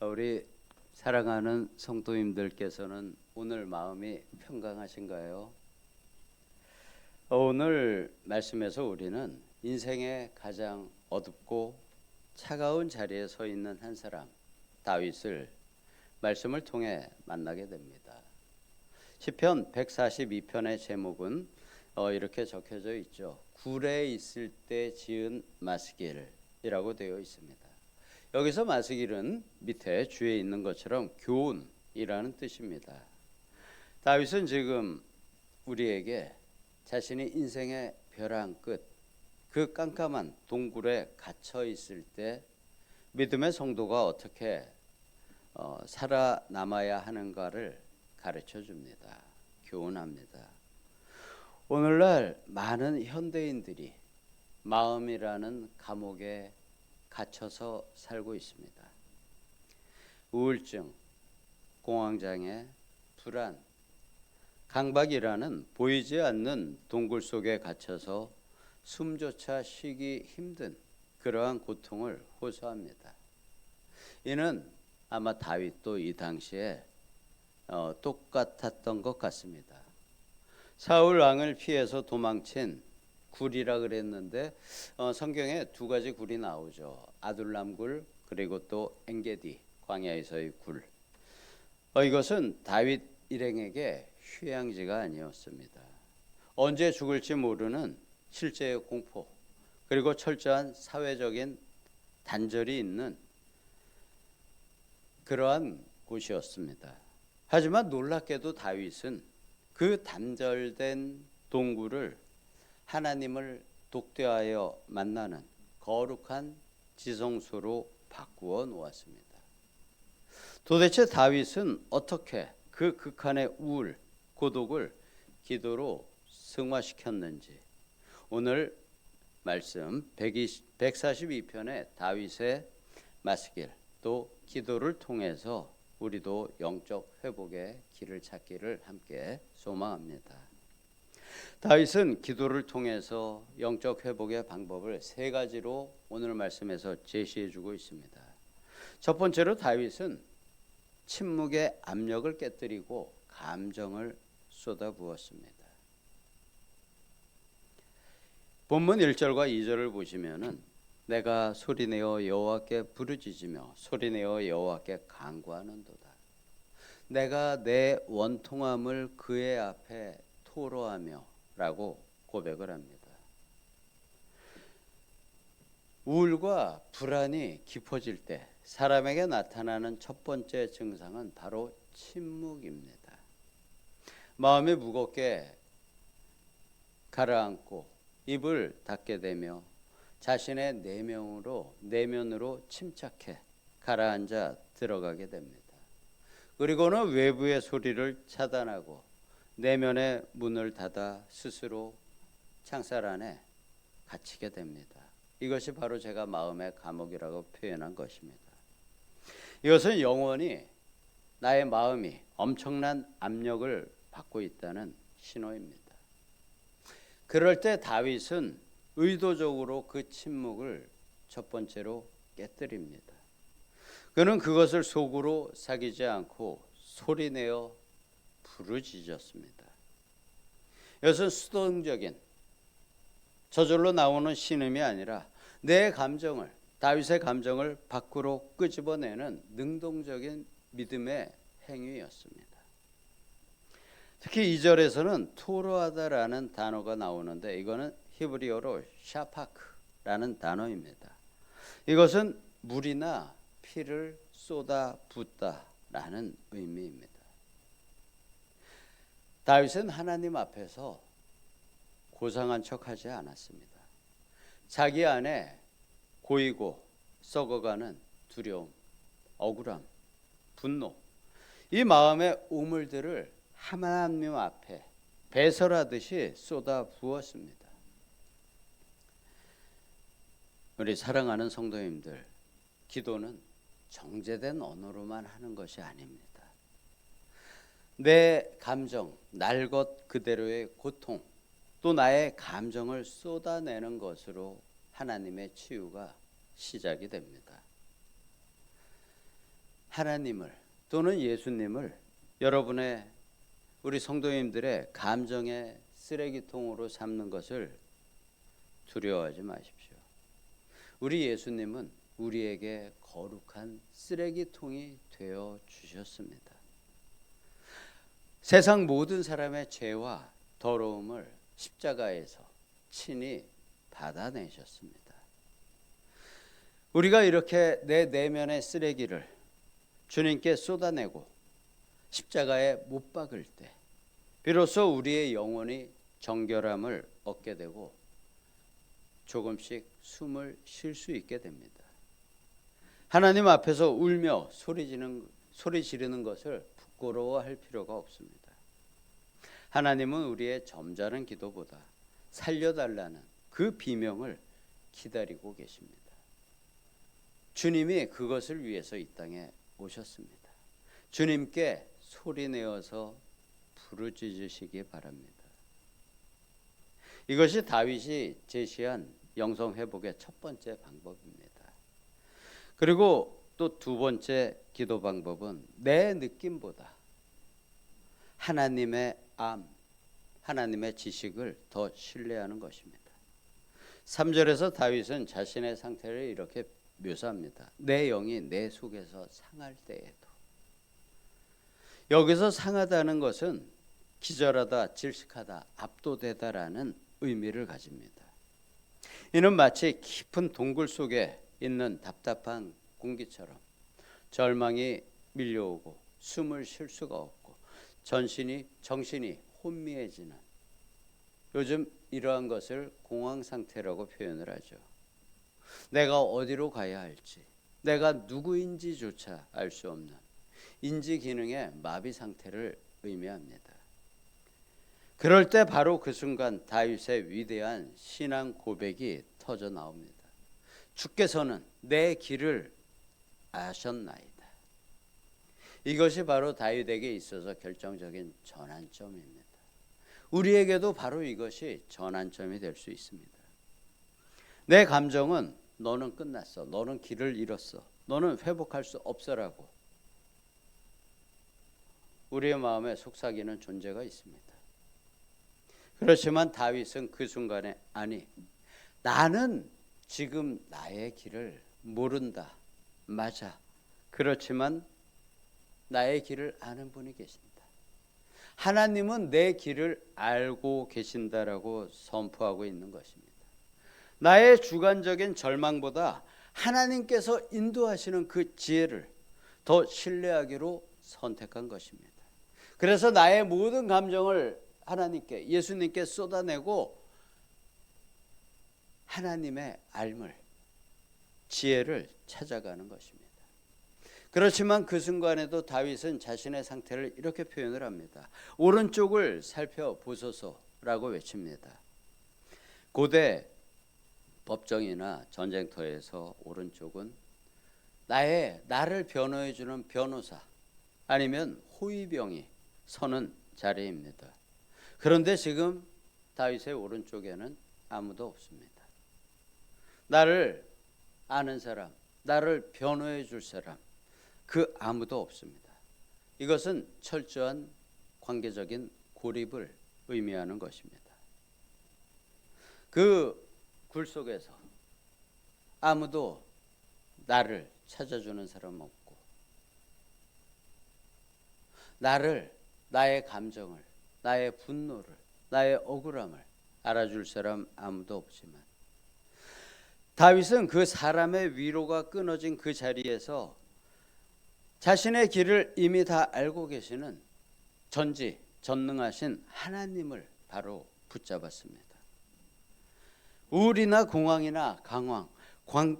우리 사랑하는 성도님들께서는 오늘 마음이 평강하신가요? 오늘 말씀에서 우리는 인생의 가장 어둡고 차가운 자리에 서 있는 한 사람, 다윗을 말씀을 통해 만나게 됩니다. 시편 142편의 제목은 이렇게 적혀져 있죠. 굴에 있을 때 지은 마스길이라고 되어 있습니다. 여기서 마스길은 밑에 주에 있는 것처럼 교훈이라는 뜻입니다. 다윗은 지금 우리에게 자신이 인생의 벼랑 끝, 그 깜깜한 동굴에 갇혀 있을 때 믿음의 성도가 어떻게 살아남아야 하는가를 가르쳐 줍니다. 교훈합니다. 오늘날 많은 현대인들이 마음이라는 감옥에 갇혀서 살고 있습니다. 우울증, 공황장애, 불안, 강박이라는 보이지 않는 동굴 속에 갇혀서 숨조차 쉬기 힘든 그러한 고통을 호소합니다. 이는 아마 다윗도 이 당시에 똑같았던 것 같습니다. 사울 왕을 피해서 도망친 굴이라 그랬는데 성경에 두 가지 굴이 나오죠. 아둘람 굴 그리고 또 엔게디 광야에서의 굴. 이것은 다윗 일행에게 휴양지가 아니었습니다. 언제 죽을지 모르는 실제의 공포 그리고 철저한 사회적인 단절이 있는 그러한 곳이었습니다. 하지만 놀랍게도 다윗은 그 단절된 동굴을 하나님을 독대하여 만나는 거룩한 지성소로 바꾸어 놓았습니다. 도대체 다윗은 어떻게 그 극한의 우울, 고독을 기도로 승화시켰는지 오늘 말씀 142편의 다윗의 마스길 또 기도를 통해서 우리도 영적 회복의 길을 찾기를 함께 소망합니다. 다윗은 기도를 통해서 영적 회복의 방법을 세 가지로 오늘 말씀에서 제시해 주고 있습니다. 첫 번째로 다윗은 침묵의 압력을 깨뜨리고 감정을 쏟아부었습니다. 본문 1절과 2절을 보시면은 내가 소리내어 여호와께 부르짖으며 소리내어 여호와께 간구하는도다. 내가 내 원통함을 그의 앞에 토로하며 라고 고백을 합니다. 우울과 불안이 깊어질 때 사람에게 나타나는 첫 번째 증상은 바로 침묵입니다. 마음이 무겁게 가라앉고 입을 닫게 되며 자신의 내면으로 침착해 가라앉아 들어가게 됩니다. 그리고는 외부의 소리를 차단하고 내면의 문을 닫아 스스로 창살 안에 갇히게 됩니다. 이것이 바로 제가 마음의 감옥이라고 표현한 것입니다. 이것은 영원히 나의 마음이 엄청난 압력을 받고 있다는 신호입니다. 그럴 때 다윗은 의도적으로 그 침묵을 첫 번째로 깨뜨립니다. 그는 그것을 속으로 사귀지 않고 소리내어 부르짖었습니다. 이것은 수동적인 저절로 나오는 신음이 아니라 내 감정을 다윗의 감정을 밖으로 끄집어내는 능동적인 믿음의 행위였습니다. 특히 2절에서는 토로하다라는 단어가 나오는데 이거는 히브리어로 샤파크라는 단어입니다. 이것은 물이나 피를 쏟아붓다라는 의미입니다. 다윗은 하나님 앞에서 고상한 척하지 않았습니다. 자기 안에 고이고 썩어가는 두려움, 억울함, 분노, 이 마음의 우물들을 하나님 앞에 배설하듯이 쏟아 부었습니다. 우리 사랑하는 성도님들, 기도는 정제된 언어로만 하는 것이 아닙니다. 내 감정, 날 것 그대로의 고통, 또 나의 감정을 쏟아내는 것으로 하나님의 치유가 시작이 됩니다. 하나님을 또는 예수님을 여러분의 우리 성도님들의 감정의 쓰레기통으로 삼는 것을 두려워하지 마십시오. 우리 예수님은 우리에게 거룩한 쓰레기통이 되어 주셨습니다. 세상 모든 사람의 죄와 더러움을 십자가에서 친히 받아내셨습니다. 우리가 이렇게 내 내면의 쓰레기를 주님께 쏟아내고 십자가에 못 박을 때 비로소 우리의 영혼이 정결함을 얻게 되고 조금씩 숨을 쉴 수 있게 됩니다. 하나님 앞에서 울며 소리 지르는 것을 부끄러워할 필요가 없습니다. 하나님은 우리의 점잖은 기도보다 살려달라는 그 비명을 기다리고 계십니다. 주님이 그것을 위해서 이 땅에 오셨습니다. 주님께 소리내어서 부르짖으시기 바랍니다. 이것이 다윗이 제시한 영성회복의 첫 번째 방법입니다. 그리고 또 두 번째 기도 방법은 내 느낌보다 하나님의 하나님의 지식을 더 신뢰하는 것입니다. 3절에서 다윗은 자신의 상태를 이렇게 묘사합니다. 내 영이 내 속에서 상할 때에도. 여기서 상하다는 것은 기절하다, 질식하다, 압도되다라는 의미를 가집니다. 이는 마치 깊은 동굴 속에 있는 답답한 공기처럼 절망이 밀려오고 숨을 쉴 수가 없고 정신이 혼미해지는, 요즘 이러한 것을 공황 상태라고 표현을 하죠. 내가 어디로 가야 할지, 내가 누구인지조차 알 수 없는 인지 기능의 마비 상태를 의미합니다. 그럴 때 바로 그 순간 다윗의 위대한 신앙 고백이 터져 나옵니다. 주께서는 내 길을 아셨나이다. 이것이 바로 다윗에게 있어서 결정적인 전환점입니다. 우리에게도 바로 이것이 전환점이 될 수 있습니다. 내 감정은 너는 끝났어, 너는 길을 잃었어, 너는 회복할 수 없어라고 우리의 마음에 속삭이는 존재가 있습니다. 그렇지만 다윗은 그 순간에 아니, 나는 지금 나의 길을 모른다. 맞아. 그렇지만 나의 길을 아는 분이 계신다. 하나님은 내 길을 알고 계신다라고 선포하고 있는 것입니다. 나의 주관적인 절망보다 하나님께서 인도하시는 그 지혜를 더 신뢰하기로 선택한 것입니다. 그래서 나의 모든 감정을 하나님께, 예수님께 쏟아내고 하나님의 알물, 지혜를 찾아가는 것입니다. 그렇지만 그 순간에도 다윗은 자신의 상태를 이렇게 표현을 합니다. 오른쪽을 살펴보소서라고 외칩니다. 고대 법정이나 전쟁터에서 오른쪽은 나를 변호해주는 변호사 아니면 호위병이 서는 자리입니다. 그런데 지금 다윗의 오른쪽에는 아무도 없습니다. 나를 아는 사람, 나를 변호해 줄 사람, 그 아무도 없습니다. 이것은 철저한 관계적인 고립을 의미하는 것입니다. 그 굴 속에서 아무도 나를 찾아주는 사람 없고, 나의 감정을, 나의 분노를, 나의 억울함을 알아줄 사람 아무도 없지만 다윗은 그 사람의 위로가 끊어진 그 자리에서 자신의 길을 이미 다 알고 계시는 전능하신 하나님을 바로 붙잡았습니다. 우울이나 공황이나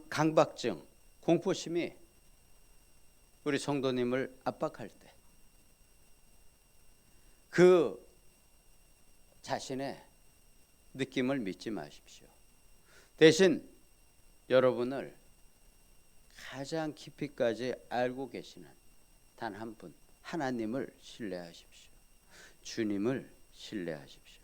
강박증, 공포심이 우리 성도님을 압박할 때 그 자신의 느낌을 믿지 마십시오. 대신 여러분을 가장 깊이까지 알고 계시는 단 한 분, 하나님을 신뢰하십시오. 주님을 신뢰하십시오.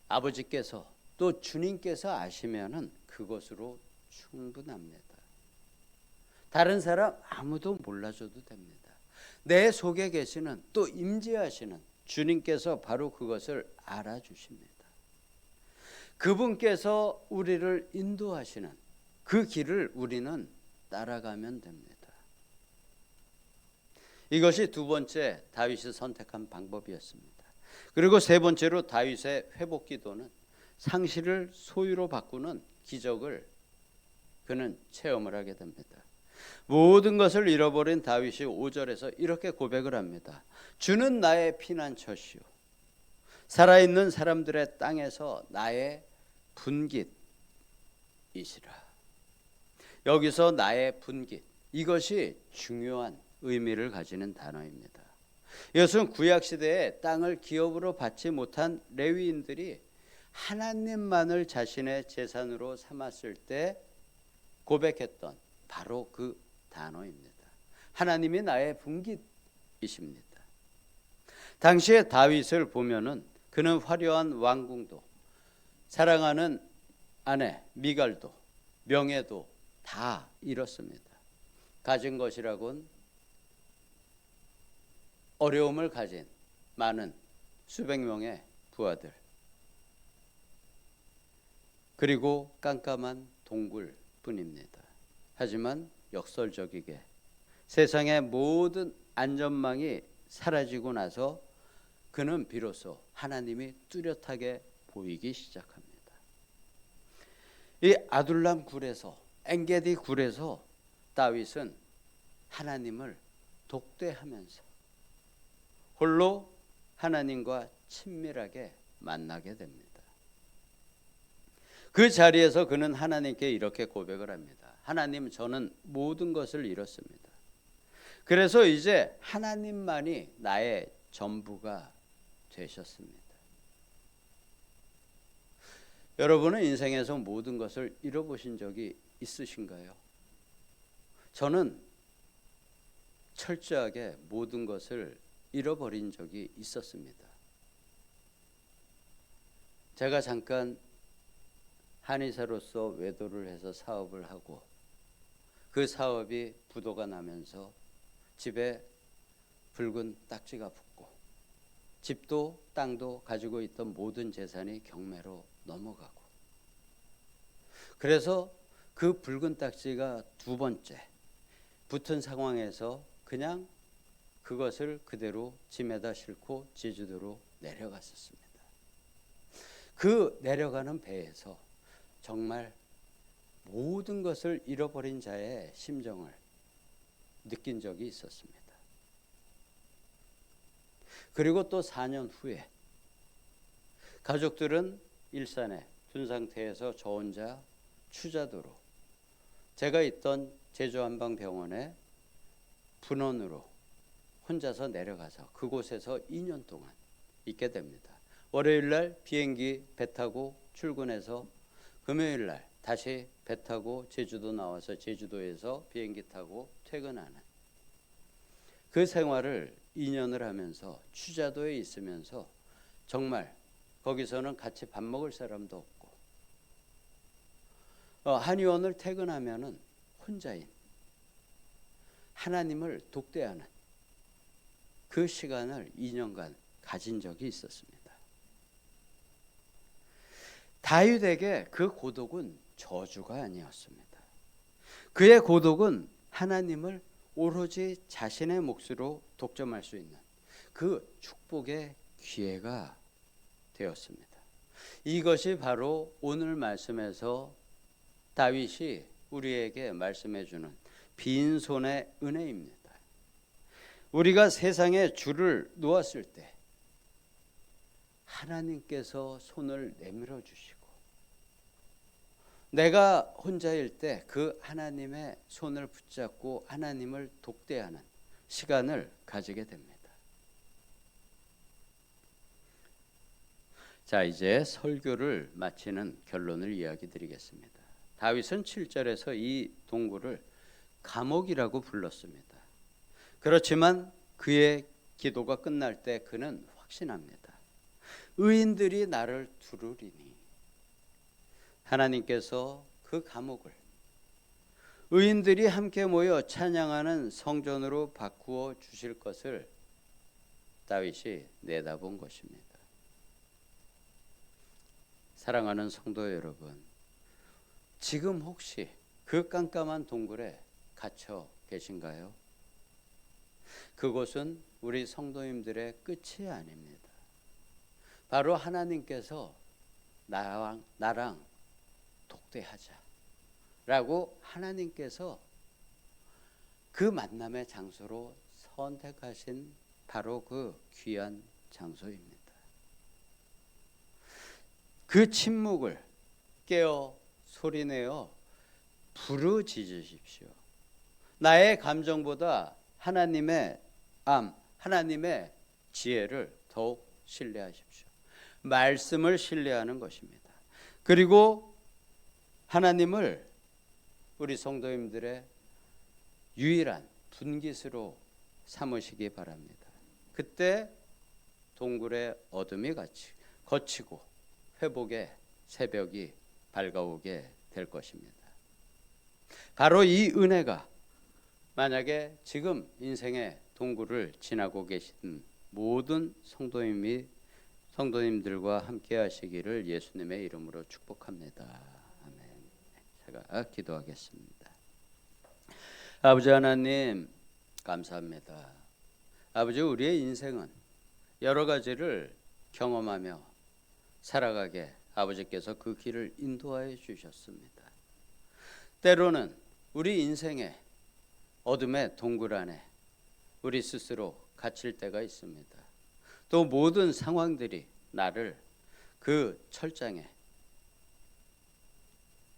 아버지께서 또 주님께서 아시면은 그것으로 충분합니다. 다른 사람 아무도 몰라줘도 됩니다. 내 속에 계시는 또 임재하시는 주님께서 바로 그것을 알아주십니다. 그분께서 우리를 인도하시는 그 길을 우리는 따라가면 됩니다. 이것이 두 번째 다윗이 선택한 방법이었습니다. 그리고 세 번째로 다윗의 회복 기도는 상실을 소유로 바꾸는 기적을 그는 체험을 하게 됩니다. 모든 것을 잃어버린 다윗이 5절에서 이렇게 고백을 합니다. 주는 나의 피난처시오. 살아있는 사람들의 땅에서 나의 분깃이시라. 여기서 나의 분깃, 이것이 중요한 의미를 가지는 단어입니다. 이것은 구약시대에 땅을 기업으로 받지 못한 레위인들이 하나님만을 자신의 재산으로 삼았을 때 고백했던 바로 그 단어입니다. 하나님이 나의 분깃이십니다. 당시에 다윗을 보면은 그는 화려한 왕궁도, 사랑하는 아내 미갈도, 명예도 다 잃었습니다. 가진 것이라곤 어려움을 가진 많은 수백 명의 부하들, 그리고 깜깜한 동굴뿐입니다. 하지만 역설적이게 세상의 모든 안전망이 사라지고 나서 그는 비로소 하나님이 뚜렷하게 보이기 시작합니다. 이 아둘람 굴에서, 엔게디 굴에서 다윗은 하나님을 독대하면서 홀로 하나님과 친밀하게 만나게 됩니다. 그 자리에서 그는 하나님께 이렇게 고백을 합니다. 하나님, 저는 모든 것을 잃었습니다. 그래서 이제 하나님만이 나의 전부가 되셨습니다. 여러분은 인생에서 모든 것을 잃어보신 적이 있으신가요? 저는 철저하게 모든 것을 잃어버린 적이 있었습니다. 제가 잠깐 한의사로서 외도를 해서 사업을 하고 그 사업이 부도가 나면서 집에 붉은 딱지가 붙고 집도 땅도 가지고 있던 모든 재산이 경매로 넘어가고, 그래서 그 붉은 딱지가 두 번째 붙은 상황에서 그냥 그것을 그대로 짐에다 싣고 제주도로 내려갔었습니다. 그 내려가는 배에서 정말 모든 것을 잃어버린 자의 심정을 느낀 적이 있었습니다. 그리고 또 4년 후에 가족들은 일산에 둔 상태에서 저 혼자 추자도로, 제가 있던 제주한방병원에 분원으로 혼자서 내려가서 그곳에서 2년 동안 있게 됩니다. 월요일날 비행기 배 타고 출근해서 금요일날 다시 배 타고 제주도 나와서 제주도에서 비행기 타고 퇴근하는 그 생활을 2년을 하면서 추자도에 있으면서 정말 거기서는 같이 밥 먹을 사람도 없고, 한의원을 퇴근하면은 혼자인 하나님을 독대하는 그 시간을 2년간 가진 적이 있었습니다. 다윗에게 그 고독은 저주가 아니었습니다. 그의 고독은 하나님을 오로지 자신의 몫으로 독점할 수 있는 그 축복의 기회가 되었습니다. 이것이 바로 오늘 말씀에서 다윗이 우리에게 말씀해 주는 빈손의 은혜입니다. 우리가 세상에 줄을 놓았을 때 하나님께서 손을 내밀어 주시고, 내가 혼자일 때 그 하나님의 손을 붙잡고 하나님을 독대하는 시간을 가지게 됩니다. 자, 이제 설교를 마치는 결론을 이야기 드리겠습니다. 다윗은 7절에서 이 동굴을 감옥이라고 불렀습니다. 그렇지만 그의 기도가 끝날 때 그는 확신합니다. 의인들이 나를 두루리니 하나님께서 그 감옥을 의인들이 함께 모여 찬양하는 성전으로 바꾸어 주실 것을 다윗이 내다본 것입니다. 사랑하는 성도 여러분, 지금 혹시 그 깜깜한 동굴에 갇혀 계신가요? 그곳은 우리 성도님들의 끝이 아닙니다. 바로 하나님께서 나랑 독대하자 라고 하나님께서 그 만남의 장소로 선택하신 바로 그 귀한 장소입니다. 그 침묵을 깨어 소리내어 부르짖으십시오. 나의 감정보다 하나님의 하나님의 지혜를 더욱 신뢰하십시오. 말씀을 신뢰하는 것입니다. 그리고 하나님을 우리 성도님들의 유일한 분깃으로 삼으시기 바랍니다. 그때 동굴의 어둠이 거치고 회복의 새벽이 밝아오게 될 것입니다. 바로 이 은혜가 만약에 지금 인생의 동굴을 지나고 계신 모든 성도님들과 함께 하시기를 예수님의 이름으로 축복합니다. 아멘. 제가 기도하겠습니다. 아버지 하나님 감사합니다. 아버지, 우리의 인생은 여러 가지를 경험하며 살아가게 아버지께서 그 길을 인도하여 주셨습니다. 때로는 우리 인생의 어둠의 동굴 안에 우리 스스로 갇힐 때가 있습니다. 또 모든 상황들이 나를 그 철장에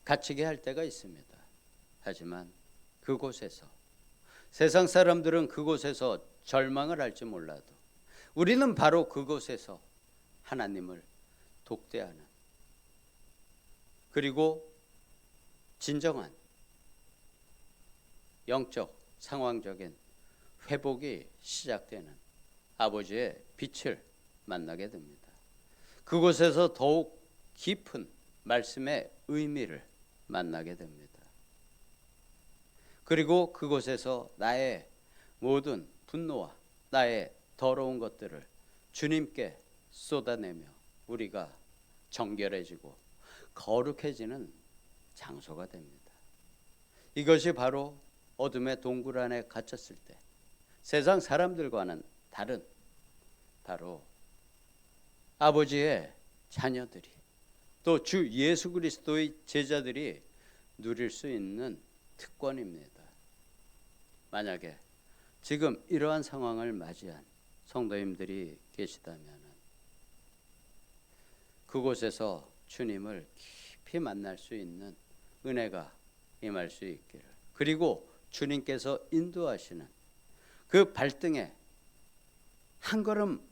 갇히게 할 때가 있습니다. 하지만 그곳에서 세상 사람들은 그곳에서 절망을 할지 몰라도 우리는 바로 그곳에서 하나님을 독대하는, 그리고 진정한 영적 상황적인 회복이 시작되는 아버지의 빛을 만나게 됩니다. 그곳에서 더욱 깊은 말씀의 의미를 만나게 됩니다. 그리고 그곳에서 나의 모든 분노와 나의 더러운 것들을 주님께 쏟아내며 우리가 정결해지고 거룩해지는 장소가 됩니다. 이것이 바로 어둠의 동굴 안에 갇혔을 때 세상 사람들과는 다른, 바로 아버지의 자녀들이, 또 주 예수 그리스도의 제자들이 누릴 수 있는 특권입니다. 만약에 지금 이러한 상황을 맞이한 성도님들이 계시다면 그곳에서 주님을 깊이 만날 수 있는 은혜가 임할 수 있기를, 그리고 주님께서 인도하시는 그 발등에 한 걸음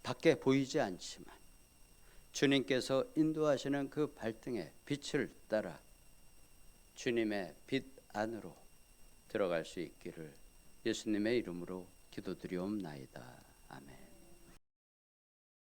밖에 보이지 않지만 주님께서 인도하시는 그 발등에 빛을 따라 주님의 빛 안으로 들어갈 수 있기를 예수님의 이름으로 기도드리옵나이다.